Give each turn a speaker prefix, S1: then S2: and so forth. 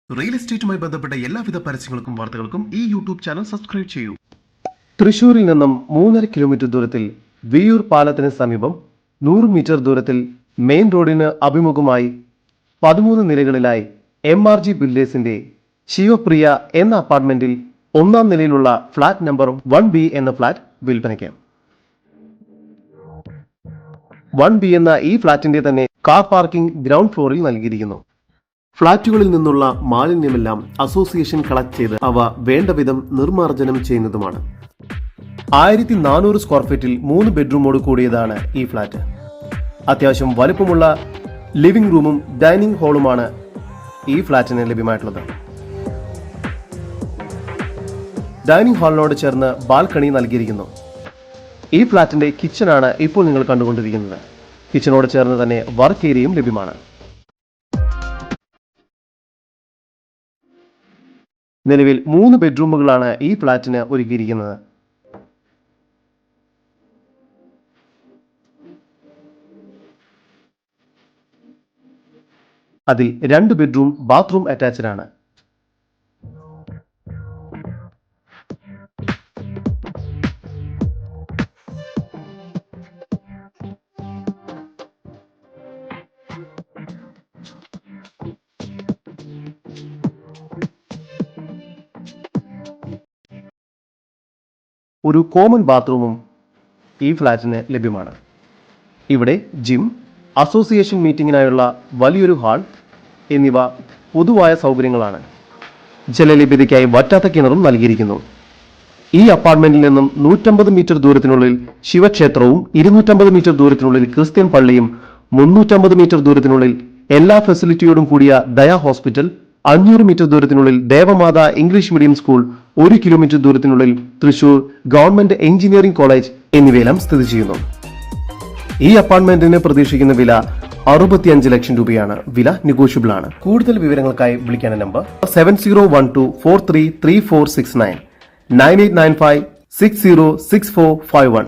S1: Real എസ്റ്റേറ്റുമായി ബന്ധപ്പെട്ട എല്ലാവിധ പരസ്യങ്ങൾക്കും വാർത്തകൾക്കും ഈ യൂട്യൂബ് ചാനൽ സബ്സ്ക്രൈബ് ചെയ്യൂ.
S2: തൃശൂരിൽ നിന്നും 3.5 കിലോമീറ്റർ ദൂരത്തിൽ വിയൂർ പാലത്തിന് സമീപം 100 മീറ്റർ ദൂരത്തിൽ മെയിൻ റോഡിന് അഭിമുഖമായി 13 നിലകളിലായി MRG ബിൽഡേഴ്സിന്റെ ശിവപ്രിയ എന്ന അപ്പാർട്ട്മെന്റിൽ 1-ാം നിലയിലുള്ള ഫ്ലാറ്റ് നമ്പർ 1B എന്ന ഫ്ലാറ്റ് വിൽപ്പനയ്ക്ക്. 1B എന്ന ഈ ഫ്ലാറ്റിന്റെ തന്നെ കാർ പാർക്കിംഗ് ഗ്രൗണ്ട് ഫ്ലോറിൽ നൽകിയിരിക്കുന്നു. ഫ്ളാറ്റുകളിൽ നിന്നുള്ള മാലിന്യമെല്ലാം അസോസിയേഷൻ കളക്ട് ചെയ്ത് അവ വേണ്ട വിധം നിർമ്മാർജ്ജനം ചെയ്യുന്നതുമാണ്. 1400 സ്ക്വയർ ഫീറ്റിൽ 3 ബെഡ്റൂമോട് കൂടിയതാണ് ഈ ഫ്ളാറ്റ്. അത്യാവശ്യം വലുപ്പമുള്ള ലിവിംഗ് റൂമും ഡൈനിങ് ഹാളുമാണ് ഈ ഫ്ളാറ്റിന് ലഭ്യമായിട്ടുള്ളത്. ഡൈനിങ് ഹാളിനോട് ചേർന്ന് ബാൽക്കണി നൽകിയിരിക്കുന്നു. ഈ ഫ്ളാറ്റിന്റെ കിച്ചണാണ് ഇപ്പോൾ നിങ്ങൾ കണ്ടുകൊണ്ടിരിക്കുന്നത്. കിച്ചണോട് ചേർന്ന് തന്നെ വർക്ക് ഏരിയയും ലഭ്യമാണ്. നിലവിൽ 3 ബെഡ്റൂമുകളാണ് ഈ ഫ്ളാറ്റിന് ഒരുക്കിയിരിക്കുന്നത്. അതിൽ 2 ബെഡ്റൂം ബാത്റൂം അറ്റാച്ച്ഡ് ആണ്. ഒരു കോമൺ ബാത്റൂമും ഈ ഫ്ലാറ്റിന് ലഭ്യമാണ്. ഇവിടെ ജിം, അസോസിയേഷൻ മീറ്റിംഗിനായുള്ള വലിയൊരു ഹാൾ എന്നിവ പൊതുവായ സൗകര്യങ്ങളാണ്. ജലലഭ്യതയ്ക്കായി വറ്റാത്ത കിണറും നൽകിയിരിക്കുന്നു. ഈ അപ്പാർട്ട്മെന്റിൽ നിന്നും 150 മീറ്റർ ദൂരത്തിനുള്ളിൽ ശിവക്ഷേത്രവും 250 മീറ്റർ ദൂരത്തിനുള്ളിൽ ക്രിസ്ത്യൻ പള്ളിയും 350 മീറ്റർ ദൂരത്തിനുള്ളിൽ എല്ലാ ഫെസിലിറ്റിയോടും കൂടിയ ദയ ഹോസ്പിറ്റൽ, 500 മീറ്റർ ദൂരത്തിനുള്ളിൽ Devamatha English medium school, 1 kilometre ദൂരത്തിനുള്ളിൽ തൃശൂർ ഗവൺമെന്റ് എഞ്ചിനീയറിംഗ് കോളേജ് എന്നിവയെല്ലാം സ്ഥിതി ചെയ്യുന്നു. ഈ അപ്പാർട്ട്മെന്റിന് പ്രതീക്ഷിക്കുന്ന വില 65 ലക്ഷം രൂപയാണ്. വില നെഗോഷ്യബിൾ ആണ്. കൂടുതൽ വിവരങ്ങൾക്കായി വിളിക്കേണ്ട നമ്പർ 7012433469 9895606451.